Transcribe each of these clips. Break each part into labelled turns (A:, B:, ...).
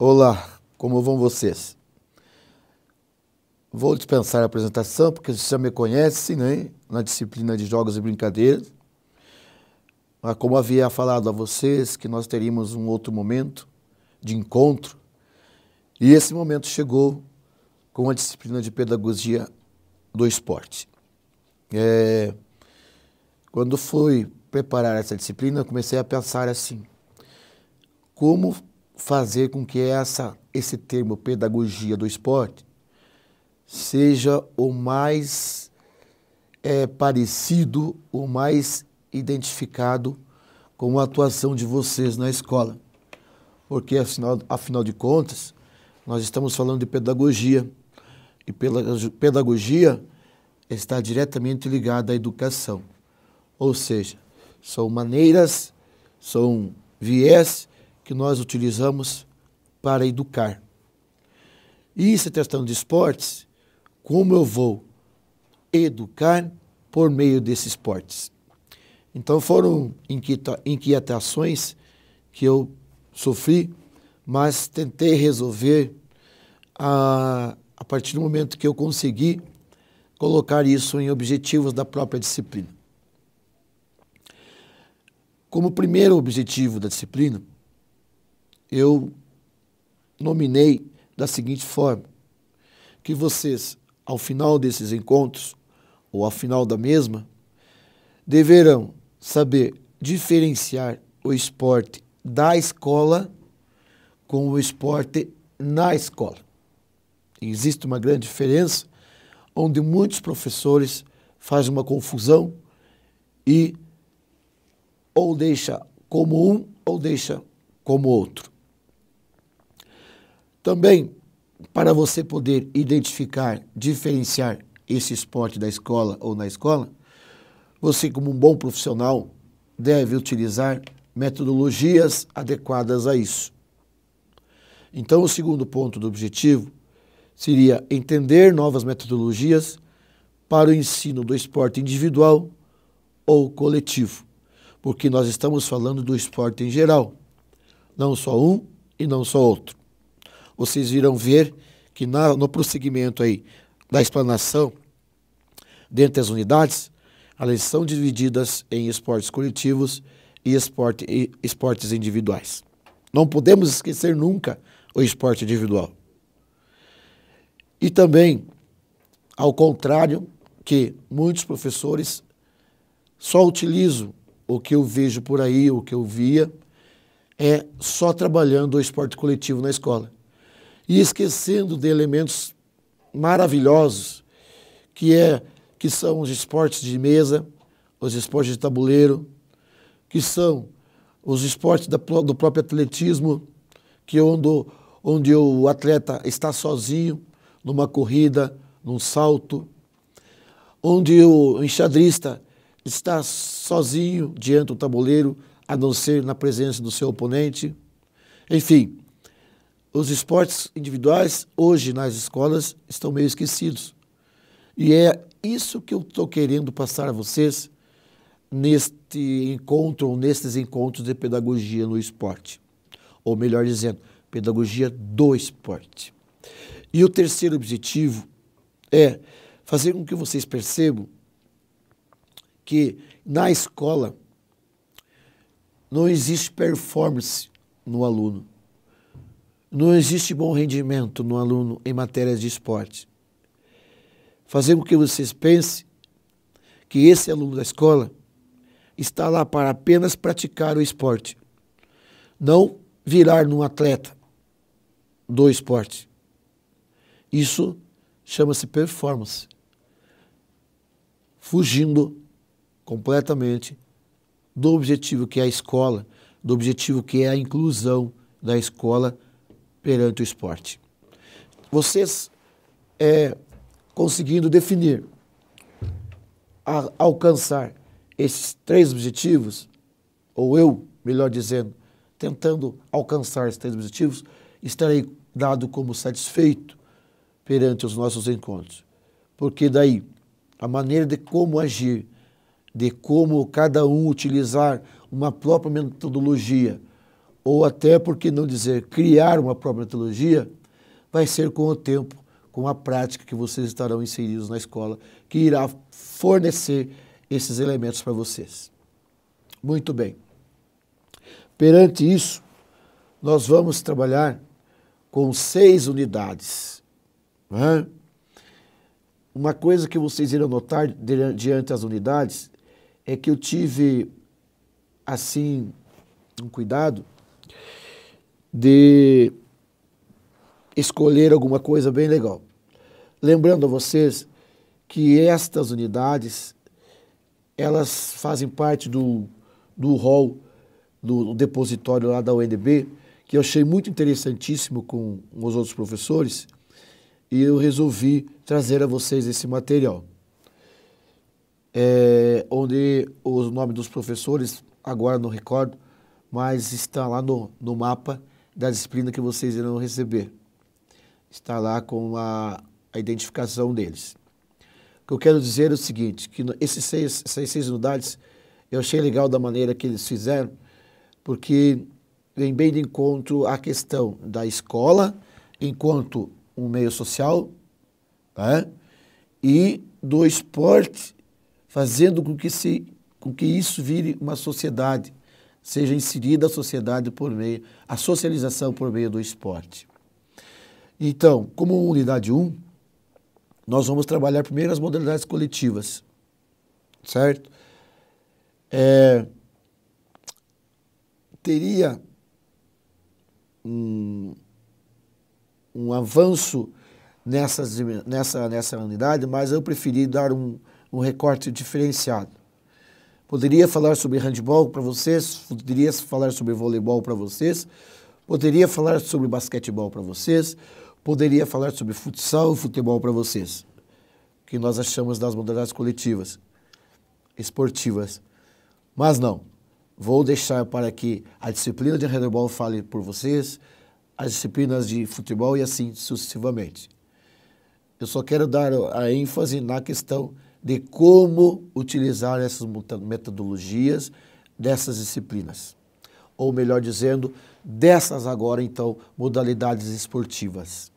A: Olá, como vão vocês? Vou dispensar a apresentação, porque vocês já me conhecem, né? Na disciplina de Jogos e Brincadeiras. Mas como havia falado a vocês, que nós teríamos um outro momento de encontro, e esse momento chegou com a disciplina de Pedagogia do Esporte. Quando fui preparar essa disciplina, eu comecei a pensar assim, como fazer com que esse termo Pedagogia do Esporte seja o mais parecido, o mais identificado com a atuação de vocês na escola. Porque, afinal de contas, nós estamos falando de pedagogia, e pedagogia está diretamente ligada à educação. Ou seja, são maneiras, são viés que nós utilizamos para educar. E se tratando de esportes, como eu vou educar por meio desses esportes? Então foram inquietações que eu sofri, mas tentei resolver a partir do momento que eu consegui colocar isso em objetivos da própria disciplina. Como primeiro objetivo da disciplina, eu nominei da seguinte forma, que vocês, ao final desses encontros, ou ao final da mesma, deverão saber diferenciar o esporte da escola com o esporte na escola. Existe uma grande diferença, onde muitos professores fazem uma confusão e ou deixa como um ou deixa como outro. Também, para você poder identificar, diferenciar esse esporte da escola ou na escola, você, como um bom profissional, deve utilizar metodologias adequadas a isso. Então, o segundo ponto do objetivo seria entender novas metodologias para o ensino do esporte individual ou coletivo, porque nós estamos falando do esporte em geral, não só um e não só outro. Vocês irão ver que no prosseguimento aí da explanação, dentre as unidades, elas são divididas em esportes coletivos e esportes individuais. Não podemos esquecer nunca o esporte individual. E também, ao contrário, que muitos professores só utilizam o que eu vejo por aí, o que eu via, só trabalhando o esporte coletivo na escola. E esquecendo de elementos maravilhosos, que são os esportes de mesa, os esportes de tabuleiro, que são os esportes do próprio atletismo, onde o atleta está sozinho numa corrida, num salto, onde o enxadrista está sozinho diante do tabuleiro, a não ser na presença do seu oponente. Enfim, os esportes individuais, hoje nas escolas, estão meio esquecidos. E é isso que eu estou querendo passar a vocês neste encontro, ou nestes encontros de pedagogia no esporte. Ou melhor dizendo, pedagogia do esporte. E o terceiro objetivo é fazer com que vocês percebam que na escola não existe performance no aluno. Não existe bom rendimento no aluno em matérias de esporte. Fazer com que vocês pensem que esse aluno da escola está lá para apenas praticar o esporte, não virar num atleta do esporte. Isso chama-se performance, fugindo completamente do objetivo que é a escola, do objetivo que é a inclusão da escola perante o esporte. Vocês, conseguindo definir, alcançar esses três objetivos, ou eu, melhor dizendo, tentando alcançar esses três objetivos, estarei dado como satisfeito perante os nossos encontros. Porque daí, a maneira de como agir, de como cada um utilizar uma própria metodologia, ou até, por que não dizer, criar uma própria metodologia, vai ser com o tempo, com a prática que vocês estarão inseridos na escola, que irá fornecer esses elementos para vocês. Muito bem. Perante isso, nós vamos trabalhar com 6 unidades. Né? Uma coisa que vocês irão notar diante das unidades é que eu tive, assim, um cuidado de escolher alguma coisa bem legal. Lembrando a vocês que estas unidades, elas fazem parte do hall, do depositório lá da UNB, que eu achei muito interessantíssimo com os outros professores, e eu resolvi trazer a vocês esse material. Onde o nome dos professores, agora não recordo, mas está lá no mapa da disciplina que vocês irão receber. Está lá com a identificação deles. O que eu quero dizer é o seguinte, que essas seis unidades, eu achei legal da maneira que eles fizeram, porque vem bem de encontro à questão da escola, enquanto um meio social, né? E do esporte, fazendo com que isso vire uma sociedade, seja inserida a sociedade por meio, a socialização por meio do esporte. Então, como unidade 1, nós vamos trabalhar primeiro as modalidades coletivas, certo? Teria um avanço nessa unidade, mas eu preferi dar um recorte diferenciado. Poderia falar sobre handebol para vocês, poderia falar sobre voleibol para vocês, poderia falar sobre basquetebol para vocês, poderia falar sobre futsal e futebol para vocês, que nós achamos das modalidades coletivas, esportivas. Mas não, vou deixar para que a disciplina de handebol fale por vocês, as disciplinas de futebol e assim sucessivamente. Eu só quero dar a ênfase na questão de como utilizar essas metodologias dessas disciplinas. Ou melhor dizendo, dessas agora, então, modalidades esportivas.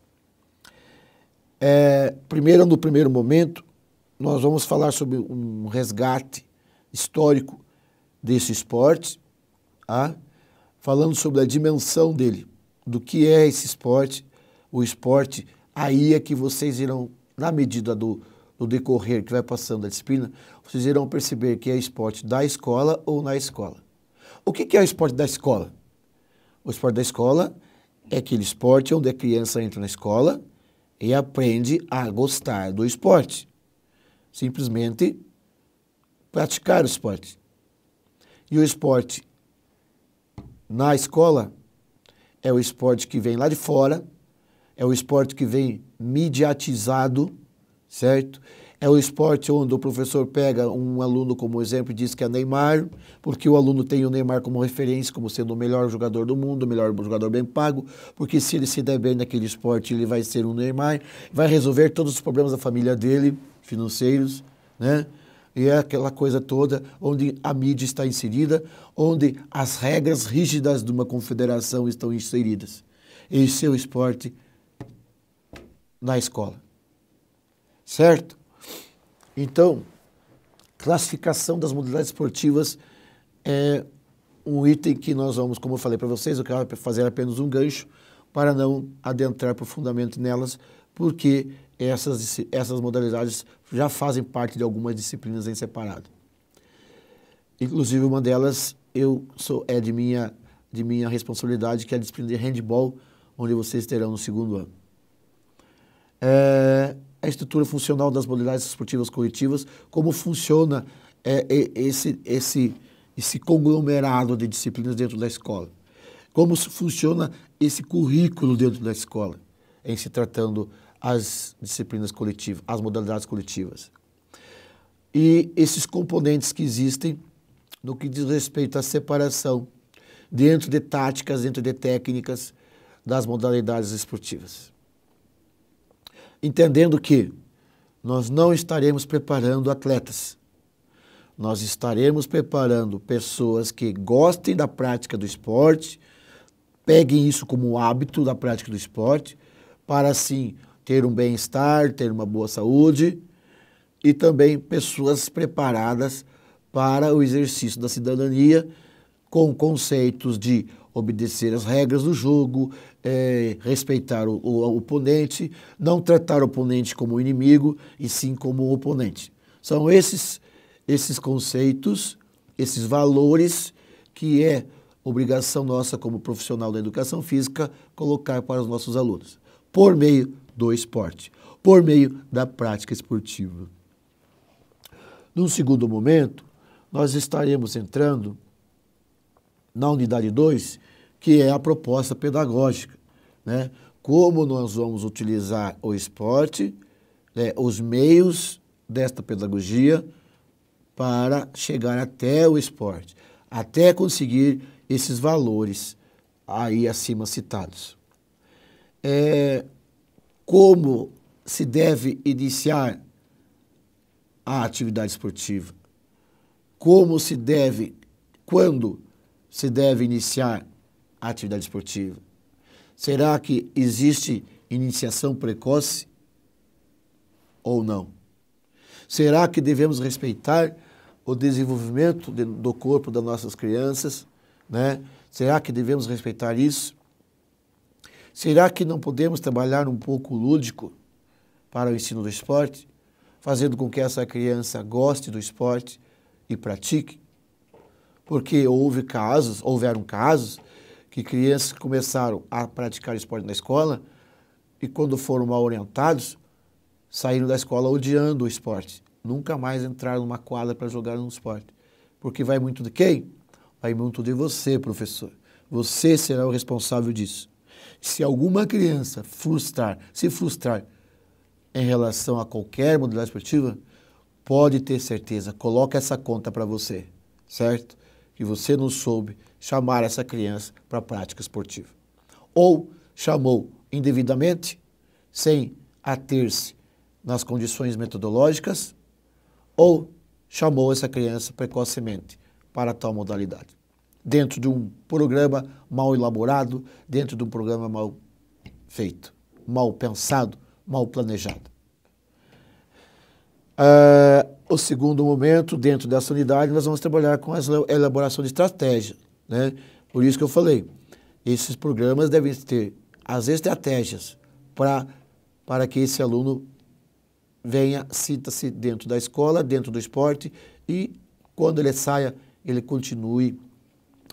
A: No primeiro momento, nós vamos falar sobre um resgate histórico desse esporte, falando sobre a dimensão dele, do que é esse esporte, o esporte, aí é que vocês irão, na medida do decorrer que vai passando a disciplina, vocês irão perceber que é esporte da escola ou na escola. O que é o esporte da escola? O esporte da escola é aquele esporte onde a criança entra na escola e aprende a gostar do esporte. Simplesmente praticar o esporte. E o esporte na escola é o esporte que vem lá de fora, é o esporte que vem mediatizado, certo? É o esporte onde o professor pega um aluno como exemplo e diz que é Neymar, porque o aluno tem o Neymar como referência, como sendo o melhor jogador do mundo, o melhor jogador bem pago, porque se ele se der bem naquele esporte, ele vai ser um Neymar, vai resolver todos os problemas da família dele, financeiros, né? E é aquela coisa toda onde a mídia está inserida, onde as regras rígidas de uma confederação estão inseridas. Esse é o esporte na escola. Certo? Então, classificação das modalidades esportivas é um item que nós vamos, como eu falei para vocês, eu quero fazer apenas um gancho para não adentrar profundamente nelas, porque essas modalidades já fazem parte de algumas disciplinas em separado. Inclusive, uma delas é de minha responsabilidade, que é a disciplina de handebol, onde vocês terão no segundo ano. A estrutura funcional das modalidades esportivas coletivas, como funciona esse conglomerado de disciplinas dentro da escola. Como funciona esse currículo dentro da escola, em se tratando as disciplinas coletivas, as modalidades coletivas. E esses componentes que existem no que diz respeito à separação dentro de táticas, dentro de técnicas das modalidades esportivas. Entendendo que nós não estaremos preparando atletas, nós estaremos preparando pessoas que gostem da prática do esporte, peguem isso como um hábito da prática do esporte, para assim ter um bem-estar, ter uma boa saúde e também pessoas preparadas para o exercício da cidadania com conceitos de obedecer às regras do jogo, respeitar o oponente, não tratar o oponente como inimigo e sim como oponente. São esses conceitos, esses valores que é obrigação nossa como profissional da educação física colocar para os nossos alunos, por meio do esporte, por meio da prática esportiva. Num segundo momento, nós estaremos entrando na unidade 2, que é a proposta pedagógica, né? Como nós vamos utilizar o esporte, né, os meios desta pedagogia para chegar até o esporte, até conseguir esses valores aí acima citados. Como se deve iniciar a atividade esportiva? Como se deve, quando se deve iniciar a atividade esportiva? Será que existe iniciação precoce ou não? Será que devemos respeitar o desenvolvimento do corpo das nossas crianças, né? Será que devemos respeitar isso? Será que não podemos trabalhar um pouco lúdico para o ensino do esporte, fazendo com que essa criança goste do esporte e pratique? Porque houveram casos que crianças começaram a praticar esporte na escola e quando foram mal orientados, saíram da escola odiando o esporte. Nunca mais entraram numa quadra para jogar um esporte. Porque vai muito de quem? Vai muito de você, professor. Você será o responsável disso. Se alguma criança se frustrar em relação a qualquer modalidade esportiva, pode ter certeza, coloca essa conta para você, certo? Que você não soube chamar essa criança para a prática esportiva. Ou chamou indevidamente, sem ater-se nas condições metodológicas, ou chamou essa criança precocemente para tal modalidade. Dentro de um programa mal elaborado, dentro de um programa mal feito, mal pensado, mal planejado. O segundo momento, dentro dessa unidade, nós vamos trabalhar com a elaboração de estratégia, né? Por isso que eu falei, esses programas devem ter as estratégias para que esse aluno venha, sinta-se dentro da escola, dentro do esporte e quando ele saia, ele continue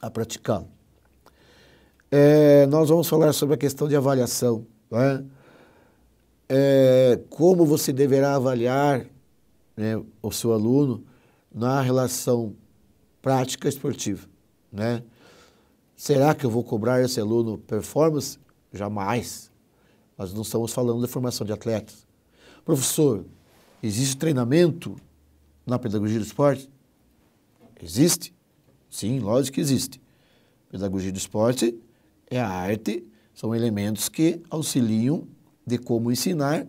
A: a praticá-lo. Nós vamos falar sobre a questão de avaliação, né? Como você deverá avaliar, né, o seu aluno na relação prática esportiva, né? Será que eu vou cobrar esse aluno performance? Jamais. Nós não estamos falando de formação de atletas. Professor, existe treinamento na pedagogia do esporte? Existe? Sim, lógico que existe. Pedagogia do esporte é a arte, são elementos que auxiliam de como ensinar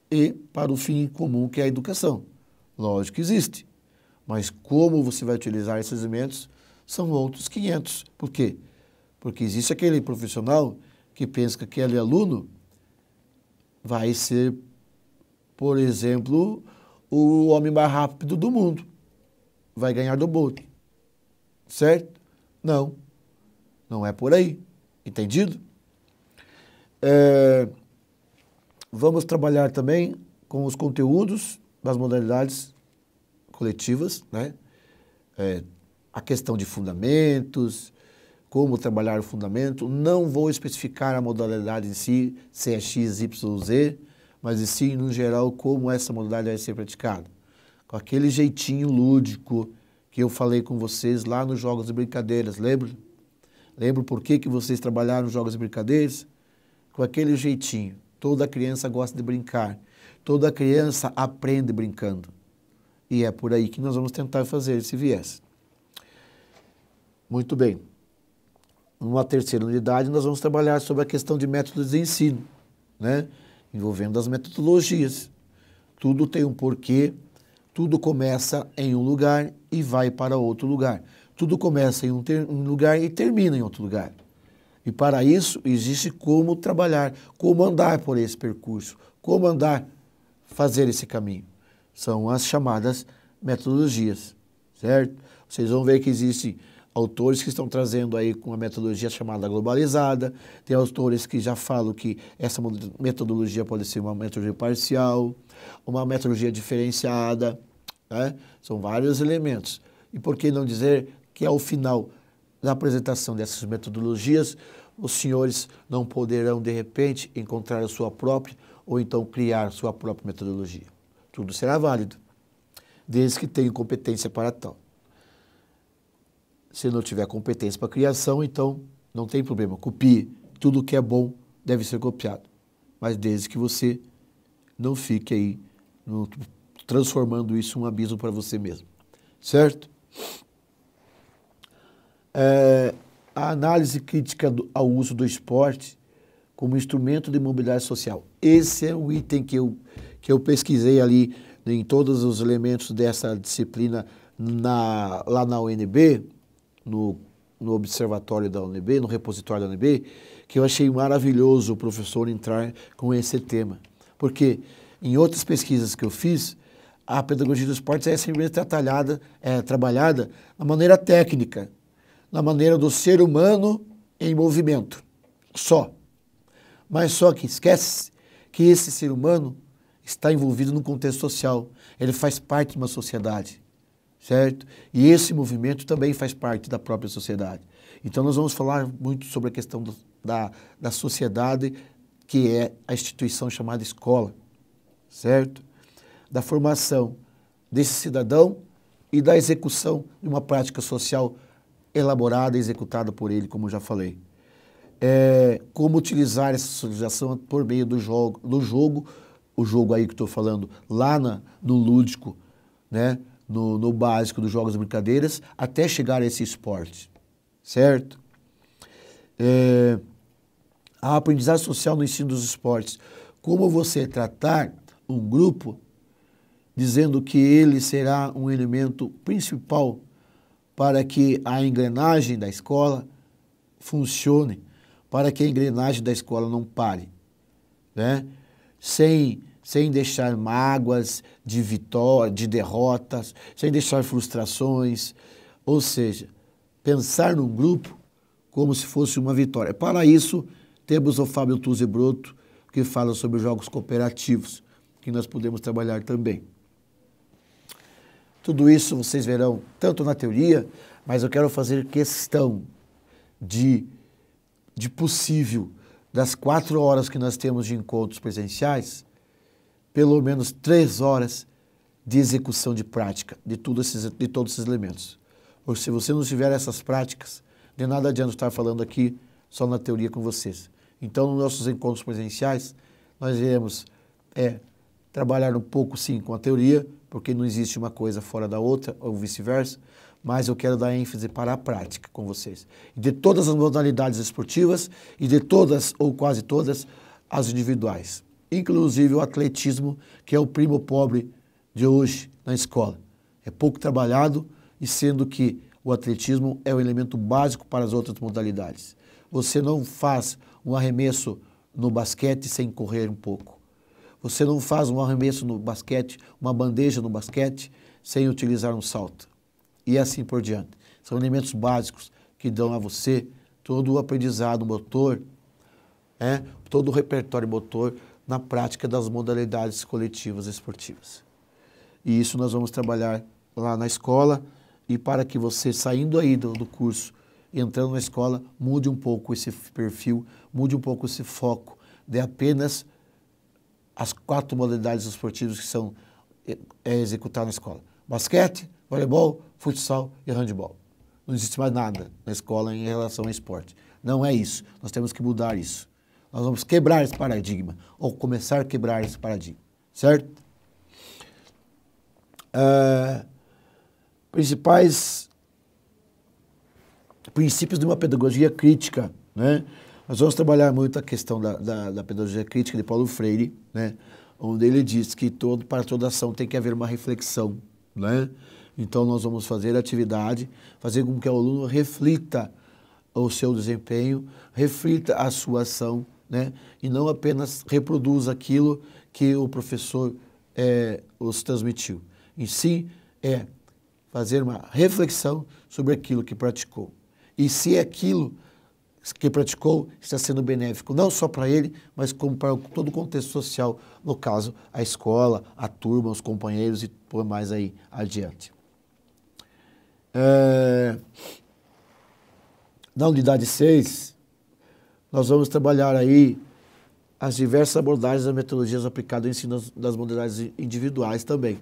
A: e para o fim comum que é a educação. Lógico que existe, mas como você vai utilizar esses elementos são outros 500. Por quê? Porque existe aquele profissional que pensa que aquele aluno vai ser, por exemplo, o homem mais rápido do mundo. Vai ganhar do Bolt. Certo? Não. Não é por aí. Entendido? Vamos trabalhar também com os conteúdos das modalidades coletivas, né? A questão de fundamentos, como trabalhar o fundamento. Não vou especificar a modalidade em si, se é X, Y, Z, mas e sim, no geral, como essa modalidade vai ser praticada. Com aquele jeitinho lúdico que eu falei com vocês lá nos Jogos e Brincadeiras, lembra? Lembra por que vocês trabalharam nos Jogos e Brincadeiras? Com aquele jeitinho. Toda criança gosta de brincar. Toda criança aprende brincando. E é por aí que nós vamos tentar fazer esse viés. Muito bem. Numa terceira unidade, nós vamos trabalhar sobre a questão de métodos de ensino, né? Envolvendo as metodologias. Tudo tem um porquê, tudo começa em um lugar e vai para outro lugar. Tudo começa em um lugar e termina em outro lugar. E para isso existe como trabalhar, como andar por esse percurso, como andar, fazer esse caminho. São as chamadas metodologias, certo? Vocês vão ver que existem autores que estão trazendo aí com a metodologia chamada globalizada, tem autores que já falam que essa metodologia pode ser uma metodologia parcial, uma metodologia diferenciada, né? São vários elementos. E por que não dizer que ao final da apresentação dessas metodologias, os senhores não poderão, de repente, encontrar a sua própria ou então criar sua própria metodologia. Tudo será válido, desde que tenham competência para tal. Se não tiver competência para criação, então não tem problema. Copie. Tudo que é bom deve ser copiado. Mas desde que você não fique aí transformando isso em um abismo para você mesmo. Certo? A análise crítica ao uso do esporte como instrumento de mobilidade social. Esse é o item que eu pesquisei ali em todos os elementos dessa disciplina lá na UNB, no observatório da UNB, no repositório da UNB, que eu achei maravilhoso o professor entrar com esse tema. Porque em outras pesquisas que eu fiz, a pedagogia do esporte é sempre trabalhada na maneira técnica, na maneira do ser humano em movimento, só. Mas só que esquece que esse ser humano está envolvido num contexto social, ele faz parte de uma sociedade, certo? E esse movimento também faz parte da própria sociedade. Então nós vamos falar muito sobre a questão da sociedade, que é a instituição chamada escola, certo? Da formação desse cidadão e da execução de uma prática social elaborada e executada por ele, como eu já falei. Como utilizar essa socialização por meio do jogo, o jogo aí que estou falando, lá no lúdico, né? No básico dos jogos e brincadeiras, até chegar a esse esporte, certo? A aprendizagem social no ensino dos esportes. Como você tratar um grupo dizendo que ele será um elemento principal para que a engrenagem da escola funcione, para que a engrenagem da escola não pare, né? Sem deixar mágoas de vitória, de derrotas, sem deixar frustrações, ou seja, pensar num grupo como se fosse uma vitória. Para isso, temos o Fábio Tuzzi-Broto, que fala sobre os jogos cooperativos, que nós podemos trabalhar também. Tudo isso vocês verão tanto na teoria, mas eu quero fazer questão de possível, das 4 horas que nós temos de encontros presenciais, pelo menos 3 horas de execução de prática de todos esses elementos. Porque se você não tiver essas práticas, de nada adianta estar falando aqui só na teoria com vocês. Então, nos nossos encontros presenciais, nós iremos trabalhar um pouco, sim, com a teoria, porque não existe uma coisa fora da outra, ou vice-versa, mas eu quero dar ênfase para a prática com vocês. E de todas as modalidades esportivas e de todas, ou quase todas, as individuais. Inclusive o atletismo, que é o primo pobre de hoje na escola. É pouco trabalhado, e sendo que o atletismo é o elemento básico para as outras modalidades. Você não faz um arremesso no basquete sem correr um pouco. Você não faz um arremesso no basquete, uma bandeja no basquete, sem utilizar um salto. E assim por diante. São elementos básicos que dão a você todo o aprendizado motor, todo o repertório motor na prática das modalidades coletivas esportivas. E isso nós vamos trabalhar lá na escola, e para que você, saindo aí do curso, entrando na escola, mude um pouco esse perfil, mude um pouco esse foco, de apenas as 4 modalidades esportivas que são executadas na escola. Basquete, voleibol, futsal e handebol. Não existe mais nada na escola em relação ao esporte. Não é isso. Nós temos que mudar isso. Nós vamos quebrar esse paradigma, ou começar a quebrar esse paradigma, certo? Principais princípios de uma pedagogia crítica, né? Nós vamos trabalhar muito a questão da pedagogia crítica de Paulo Freire, né? Onde ele diz que para toda ação tem que haver uma reflexão, né? Então nós vamos fazer a atividade, fazer com que o aluno reflita o seu desempenho, reflita a sua ação, né? E não apenas reproduza aquilo que o professor os transmitiu. Em si, fazer uma reflexão sobre aquilo que praticou. E se aquilo que praticou está sendo benéfico, não só para ele, mas como para todo o contexto social, no caso, a escola, a turma, os companheiros e por mais aí adiante. Na unidade 6, nós vamos trabalhar aí as diversas abordagens das metodologias aplicadas ao ensino das modalidades individuais também.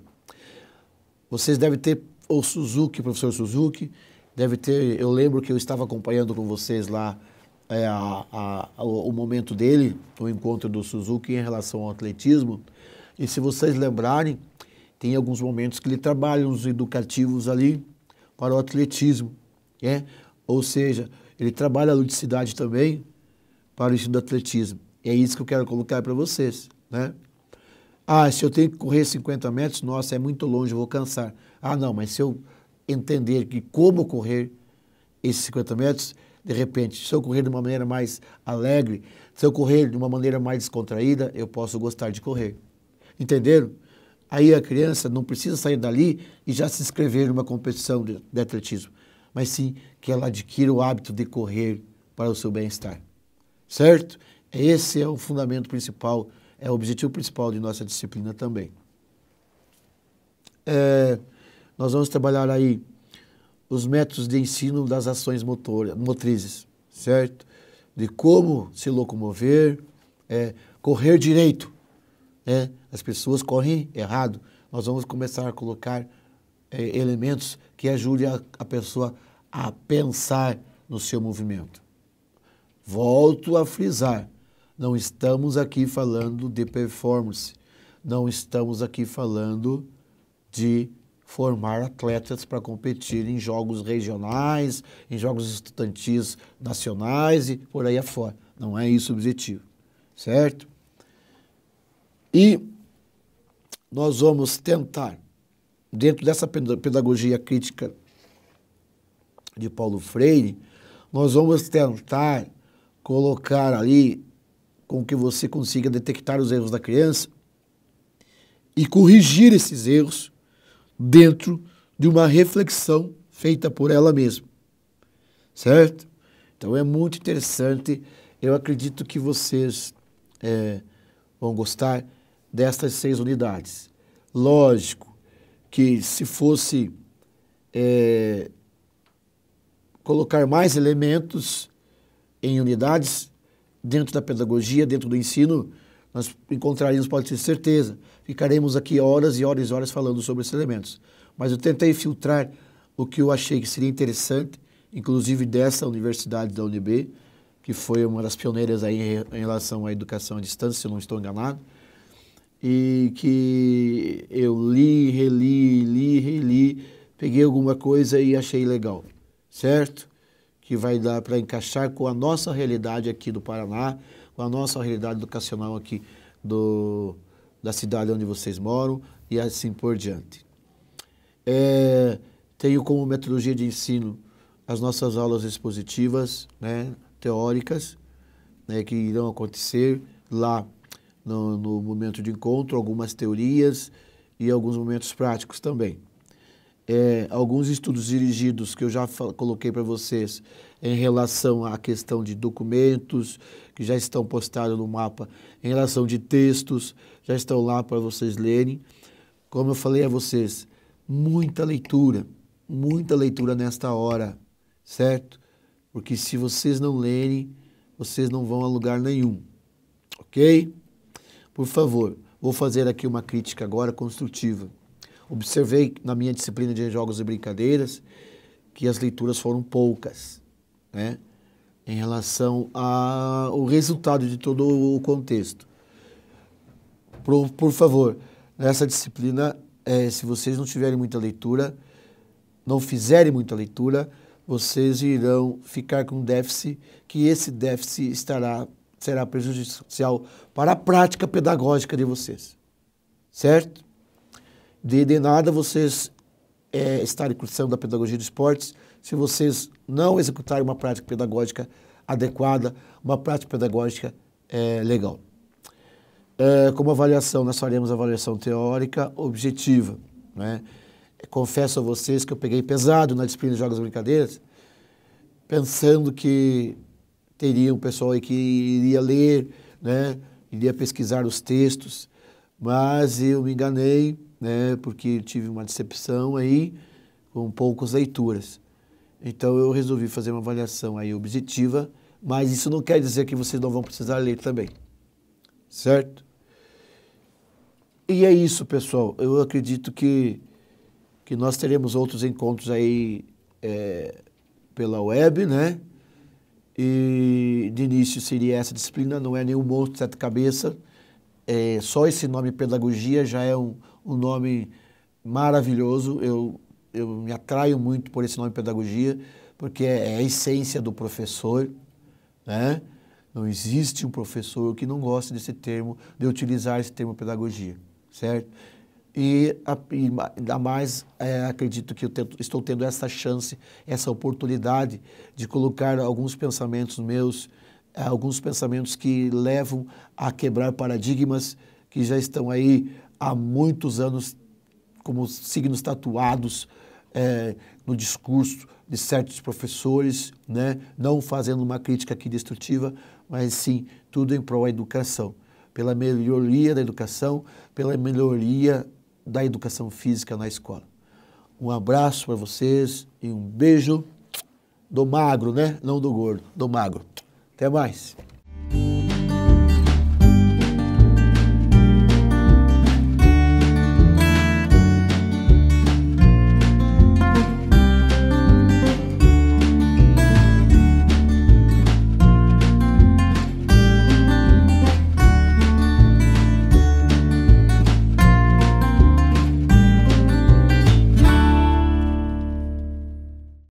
A: Vocês devem ter o Suzuki, o professor Suzuki, deve ter, eu lembro que eu estava acompanhando com vocês lá o momento dele, o encontro do Suzuki em relação ao atletismo, e se vocês lembrarem, tem alguns momentos que ele trabalha nos educativos ali para o atletismo, ou seja, ele trabalha a ludicidade também para o ensino do atletismo. E é isso que eu quero colocar para vocês, né? Se eu tenho que correr 50 metros, nossa, é muito longe, eu vou cansar. Não, mas se eu entender que como correr esses 50 metros, de repente, se eu correr de uma maneira mais alegre, se eu correr de uma maneira mais descontraída, eu posso gostar de correr. Entenderam? Aí a criança não precisa sair dali e já se inscrever numa competição de atletismo, mas sim que ela adquira o hábito de correr para o seu bem-estar. Certo? Esse é o fundamento principal, é o objetivo principal de nossa disciplina também. Nós vamos trabalhar aí os métodos de ensino das ações motrizes, certo? De como se locomover, correr direito. As pessoas correm errado. Nós vamos começar a colocar elementos que ajudem a pessoa a pensar no seu movimento. Volto a frisar, não estamos aqui falando de performance, não estamos aqui falando de formar atletas para competir em jogos regionais, em jogos estudantis nacionais e por aí afora. Não é isso o objetivo, certo? E nós vamos tentar, dentro dessa pedagogia crítica de Paulo Freire, nós vamos tentar colocar ali com que você consiga detectar os erros da criança e corrigir esses erros dentro de uma reflexão feita por ela mesma, certo? Então é muito interessante, eu acredito que vocês vão gostar destas 6 unidades. Lógico que se fosse colocar mais elementos em unidades, dentro da pedagogia, dentro do ensino, nós encontraríamos, pode ter certeza, ficaremos aqui horas e horas e horas falando sobre esses elementos. Mas eu tentei filtrar o que eu achei que seria interessante, inclusive dessa universidade da UNB, que foi uma das pioneiras aí em relação à educação à distância, se eu não estou enganado, e que eu reli, peguei alguma coisa e achei legal, certo? Que vai dar para encaixar com a nossa realidade aqui do Paraná, com a nossa realidade educacional aqui da cidade onde vocês moram e assim por diante. Tenho como metodologia de ensino as nossas aulas expositivas, teóricas, que irão acontecer lá no momento de encontro, algumas teorias e alguns momentos práticos também. Alguns estudos dirigidos que eu já coloquei para vocês em relação à questão de documentos, que já estão postados no mapa, em relação de textos, já estão lá para vocês lerem. Como eu falei a vocês, muita leitura nesta hora, certo? Porque se vocês não lerem, vocês não vão a lugar nenhum, ok? Por favor, vou fazer aqui uma crítica agora construtiva. Observei na minha disciplina de jogos e brincadeiras que as leituras foram poucas, em relação ao resultado de todo o contexto. Por favor, nessa disciplina, se vocês não tiverem muita leitura, não fizerem muita leitura, vocês irão ficar com déficit, que esse déficit será prejudicial para a prática pedagógica de vocês, certo? De nada vocês estarem cursando da pedagogia de esportes se vocês não executarem uma prática pedagógica adequada, uma prática pedagógica legal. Como avaliação, nós faremos avaliação teórica objetiva, né? Confesso a vocês que eu peguei pesado na disciplina de Jogos e Brincadeiras, pensando que teria um pessoal aí que iria ler, né? Iria pesquisar os textos, mas eu me enganei, né? Porque tive uma decepção aí com poucas leituras. Então eu resolvi fazer uma avaliação aí objetiva, mas isso não quer dizer que vocês não vão precisar ler também, certo? E é isso, pessoal. Eu acredito que nós teremos outros encontros aí pela web, né? E de início seria essa disciplina, não é nenhum monstro de sete cabeças. Só esse nome pedagogia já é um nome maravilhoso. Eu me atraio muito por esse nome pedagogia, porque é a essência do professor, né? Não existe um professor que não goste desse termo, de utilizar esse termo pedagogia, certo? E ainda mais, acredito que estou tendo essa chance, essa oportunidade de colocar alguns pensamentos meus, alguns pensamentos que levam a quebrar paradigmas que já estão aí há muitos anos como signos tatuados no discurso de certos professores, né? Não fazendo uma crítica aqui destrutiva, mas sim tudo em prol da educação, pela melhoria da educação, pela melhoria da educação física na escola. Um abraço para vocês e um beijo do magro, né? Não do gordo, do magro. Até mais.